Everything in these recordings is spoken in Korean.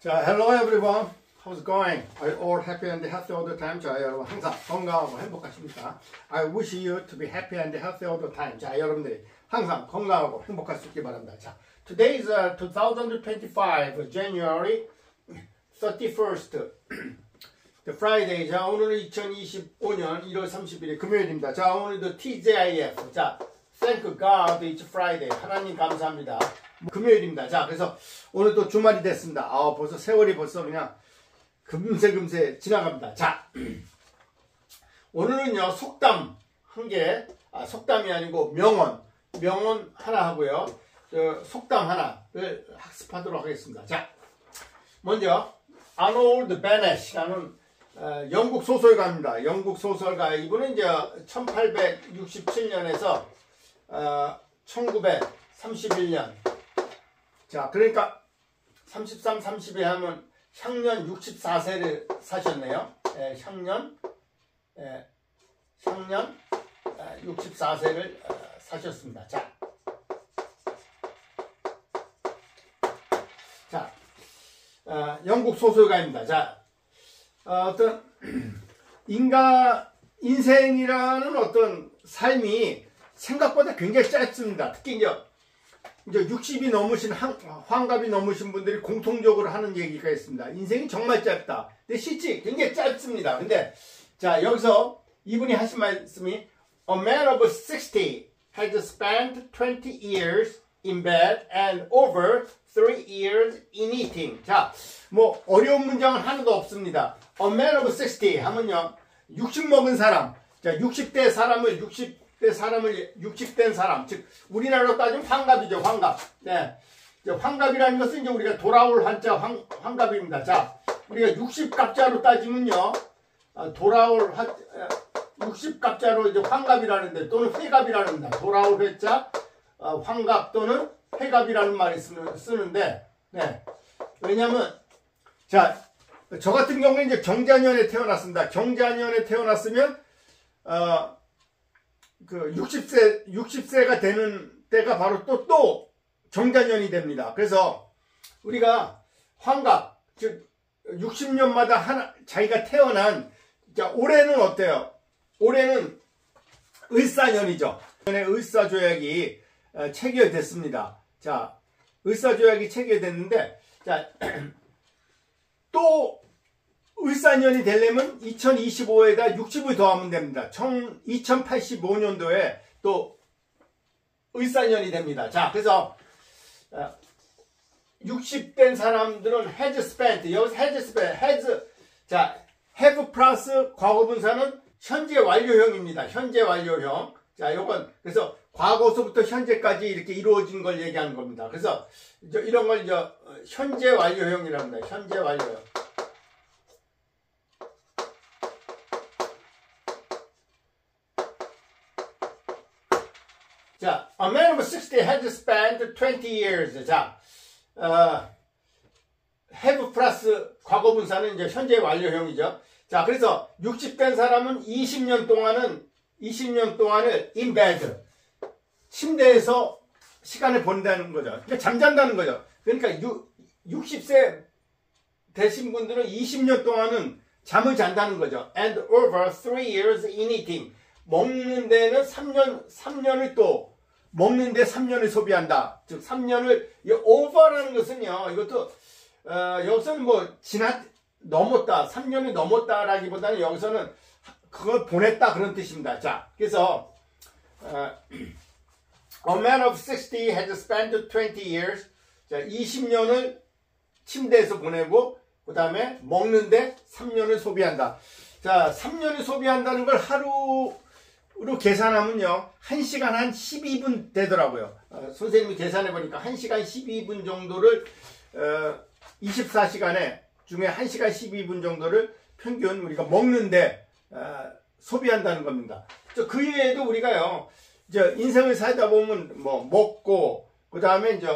자, hello everyone. How's it going? Are you all happy and healthy all the time? 자, 여러분 항상 건강하고 행복하십니까? I wish you to be happy and healthy all the time. 자, 여러분들이 항상 건강하고 행복할 수 있길 바랍니다. 자, today is 2025 January 31st. The Friday. 자, 오늘은 2025년 1월 30일 금요일입니다. 자, 오늘도 TGIF. 자, Thank God it's Friday. 하나님 감사합니다. 금요일입니다. 자, 그래서 오늘도 주말이 됐습니다. 벌써 세월이 벌써 그냥 금세 지나갑니다. 자, 오늘은요, 속담 한 개, 속담이 아니고 명언 하나 하고요, 속담 하나를 학습하도록 하겠습니다. 자, 먼저 아놀드 베넷이라는 영국 소설가입니다. 영국 소설가. 이분은 이제 1867년에서 1931년. 자, 그러니까 33, 32 하면 향년 64세를 사셨네요. 향년 64세를 사셨습니다. 자, 영국 소설가입니다. 자, 어떤 인생이라는 어떤 삶이 생각보다 굉장히 짧습니다. 특히 이제 60이 넘으신 환갑이 넘으신 분들이 공통적으로 하는 얘기가 있습니다. 인생이 정말 짧다. 근데 실제 굉장히 짧습니다. 근데 자, 여기서 이분이 하신 말씀이 A man of 60 has spent 20 years in bed and over 3 years in eating. 자, 뭐 어려운 문장은 하나도 없습니다. A man of 60 하면요, 60 먹은 사람. 자, 60된 사람, 즉 우리나라로 따지면 환갑이죠. 환갑. 네, 환갑이라는 것은 이제 우리가 돌아올 한자 환갑입니다. 자, 우리가 60갑자로 따지면요, 돌아올 60갑자로 이제 환갑이라는데, 또는 회갑이라는다. 돌아올 회자, 환갑 또는 회갑이라는 말을 쓰는데, 네, 왜냐면 자, 저 같은 경우는 이제 경자년에 태어났습니다. 경자년에 태어났으면 그 60세가 되는 때가 바로 또 경자년이 됩니다. 그래서 우리가 환갑, 즉 60년마다 자기가 태어난, 자, 올해는 어때요? 올해는 을사년이죠. 을사조약이 체결됐습니다. 자, 을사조약이 체결됐는데, 자, 또 을사년이 되려면 2025에다 60을 더하면 됩니다. 2085년도에 또 을사년이 됩니다. 자, 그래서 60된 사람들은 has spent, 여기서 자, have 플러스 과거분사는 현재 완료형입니다. 현재 완료형. 자, 요건 그래서 과거서부터 현재까지 이렇게 이루어진 걸 얘기하는 겁니다. 그래서 이런 걸 이제 현재 완료형이라고 합니다. 현재 완료형. 자, a man of 60 has spent 20 years. 자, have 플러스 과거분사는 이제 현재 완료형이죠. 자, 그래서 60된 사람은 20년 동안을 in bed, 침대에서 시간을 보낸다는 거죠. 그러니까 잠잔다는 거죠. 그러니까 60세 되신 분들은 20년 동안은 잠을 잔다는 거죠. And over 3 years in eating. 먹는 데는 3년을 또 먹는데 3년을 소비한다. 즉 3년을, 이 over라는 것은요, 이것도 여기서는 뭐 넘었다, 3년이 넘었다라기보다는 여기서는 그걸 보냈다 그런 뜻입니다. 자, 그래서 A man of 60 has spent 20 years. 자, 20년을 침대에서 보내고 그 다음에 먹는데 3년을 소비한다. 자, 3년을 소비한다는 걸 하루로 계산하면요, 1시간 한 12분 되더라고요. 선생님이 계산해 보니까 1시간 12분 정도를 24시간에 중에 1시간 12분 정도를 평균 우리가 먹는데 소비한다는 겁니다. 그 외에도 우리가요, 이제 인생을 살다 보면 뭐 먹고, 그 다음에 이제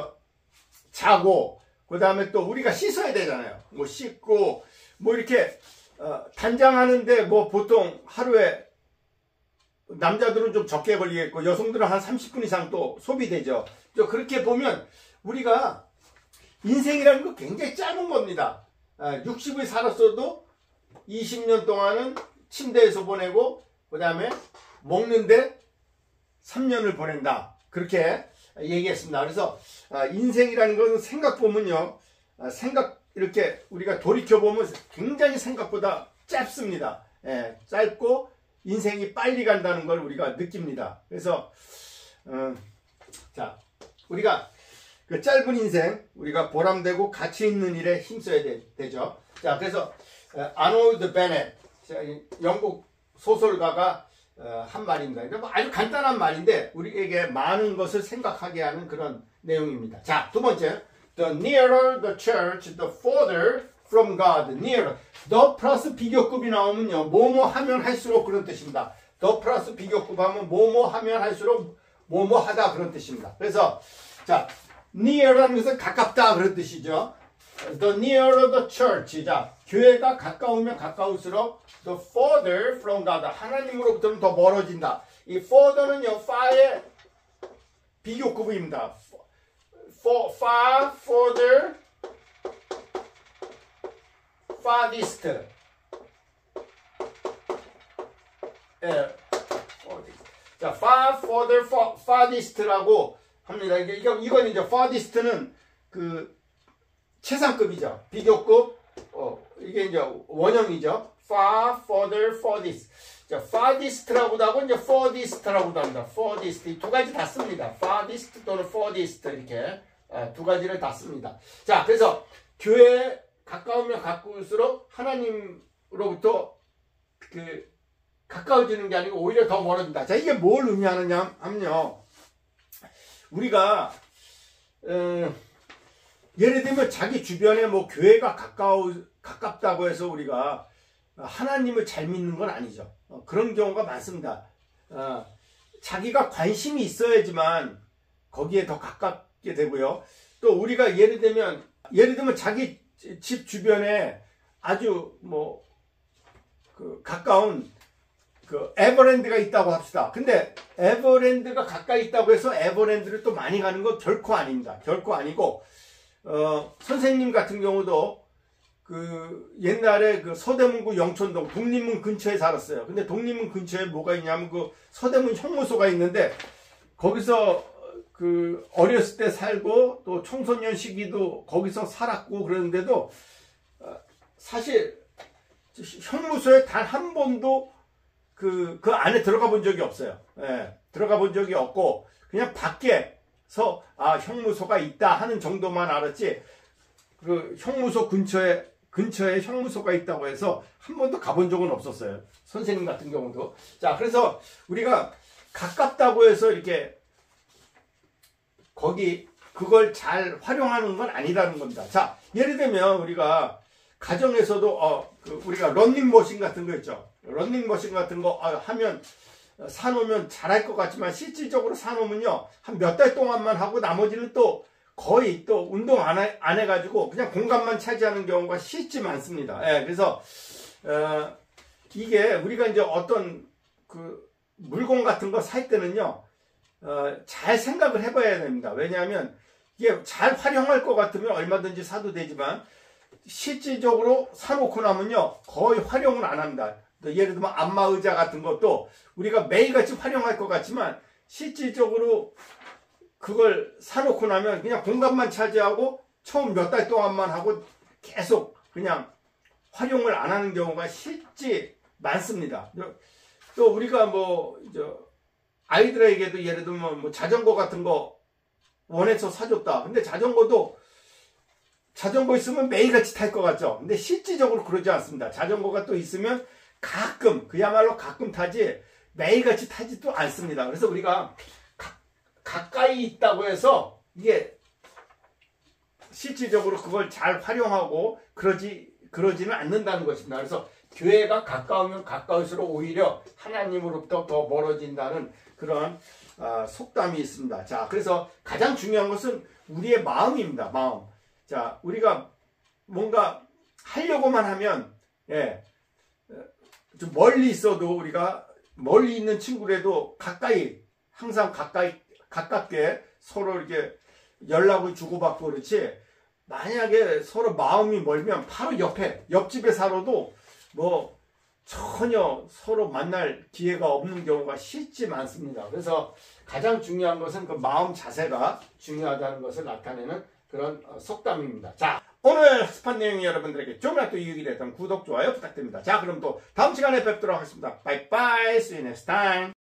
자고, 그 다음에 또 우리가 씻어야 되잖아요. 뭐 씻고, 뭐 이렇게 단장하는데 뭐 보통 하루에 남자들은 좀 적게 걸리겠고 여성들은 한 30분 이상 또 소비되죠. 그렇게 보면 우리가 인생이라는 거 굉장히 짧은 겁니다. 60을 살았어도 20년 동안은 침대에서 보내고 그 다음에 먹는데 3년을 보낸다. 그렇게 얘기했습니다. 그래서 인생이라는 것은 생각 보면요. 이렇게 우리가 돌이켜보면 굉장히 생각보다 짧습니다. 짧고 인생이 빨리 간다는 걸 우리가 느낍니다. 그래서 자, 우리가 그 짧은 인생 우리가 보람되고 가치 있는 일에 힘써야 되죠. 자, 그래서 아놀드 베넷 영국 소설가가 한 말입니다. 뭐 아주 간단한 말인데 우리에게 많은 것을 생각하게 하는 그런 내용입니다. 자, 두 번째, the nearer the church, the further from God. nearer. the 플러스 비교급이 나오면요, 뭐뭐 하면 할수록 그런 뜻입니다. the 플러스 비교급 하면 뭐뭐 하면 할수록 뭐뭐 하다 그런 뜻입니다. 그래서 자, near라는 것은 가깝다 그런 뜻이죠. the nearer the church. 자, 교회가 가까우면 가까울수록 the further from God. 하나님으로부터는 더 멀어진다. 이 further는요, far의 비교급입니다. far, further, farthest. 자, far, further, farthest라고 합니다. 이건 이제 farthest는 그 최상급이죠. 비교급. 이게 이제 원형이죠. far, further, farthest. 자, farthest라고도 하고 이제 furthest라고도 합니다. furthest. 이 두 가지 다 씁니다. farthest 또는 furthest 이렇게 두 가지를 다 씁니다. 자, 그래서 교회에 가까우면 가까울수록 하나님으로부터 그 가까워지는 게 아니고 오히려 더 멀어진다. 자, 이게 뭘 의미하느냐 하면요, 우리가 예를 들면 자기 주변에 뭐 교회가 가깝다고 해서 우리가 하나님을 잘 믿는 건 아니죠. 그런 경우가 많습니다. 자기가 관심이 있어야지만 거기에 더 가깝게 되고요. 또 우리가 예를 들면 자기 집 주변에 아주 뭐 그 가까운 그 에버랜드가 있다고 합시다. 근데 에버랜드가 가까이 있다고 해서 에버랜드를 또 많이 가는 건 결코 아닙니다. 결코 아니고 선생님 같은 경우도 그 옛날에 그 서대문구 영천동 독립문 근처에 살았어요. 근데 독립문 근처에 뭐가 있냐면 그 서대문 형무소가 있는데 거기서 그 어렸을 때 살고 또 청소년 시기도 거기서 살았고 그러는데도 사실 형무소에 단 한 번도 그 안에 들어가 본 적이 없어요. 들어가 본 적이 없고 그냥 밖에서 형무소가 있다 하는 정도만 알았지, 그 형무소 근처에 형무소가 있다고 해서 한 번도 가본 적은 없었어요. 선생님 같은 경우도. 자, 그래서 우리가 가깝다고 해서 이렇게 그걸 잘 활용하는 건 아니라는 겁니다. 자, 예를 들면 우리가 가정에서도 우리가 런닝머신 같은 거 있죠. 런닝머신 같은 거 하면 사놓으면 잘할 것 같지만 실질적으로 사놓으면요, 한 몇 달 동안만 하고 나머지는 또 거의 또 운동 안 해가지고 그냥 공간만 차지하는 경우가 실제 많습니다. 그래서 이게 우리가 이제 어떤 그 물건 같은 거 살 때는요, 잘 생각을 해봐야 됩니다. 왜냐하면 이게 잘 활용할 것 같으면 얼마든지 사도 되지만 실질적으로 사놓고 나면요, 거의 활용을 안 합니다. 또 예를 들면 안마의자 같은 것도 우리가 매일같이 활용할 것 같지만 실질적으로 그걸 사놓고 나면 그냥 공간만 차지하고 처음 몇 달 동안만 하고 계속 그냥 활용을 안 하는 경우가 실제 많습니다. 또 우리가 뭐 아이들에게도 예를 들면 뭐 자전거 같은 거 원해서 사줬다. 근데 자전거 있으면 매일같이 탈 것 같죠. 근데 실질적으로 그러지 않습니다. 자전거가 또 있으면 그야말로 가끔 타지 매일같이 타지도 않습니다. 그래서 우리가 가까이 있다고 해서 이게 실질적으로 그걸 잘 활용하고 그러지는 않는다는 것입니다. 그래서 교회가 가까우면 가까울수록 오히려 하나님으로부터 더 멀어진다는 그런 속담이 있습니다. 자, 그래서 가장 중요한 것은 우리의 마음입니다. 마음. 자, 우리가 뭔가 하려고만 하면 좀 멀리 있어도 우리가 멀리 있는 친구라도 항상 가깝게 서로 이렇게 연락을 주고받고 그렇지, 만약에 서로 마음이 멀면 바로 옆집에 살아도 뭐 전혀 서로 만날 기회가 없는 경우가 실제 많습니다. 그래서 가장 중요한 것은 그 마음 자세가 중요하다는 것을 나타내는 그런 속담입니다. 자, 오늘 학습한 내용이 여러분들에게 조금이라도 유익이 됐던 구독, 좋아요 부탁드립니다. 자, 그럼 또 다음 시간에 뵙도록 하겠습니다. 바이바이. See you next time.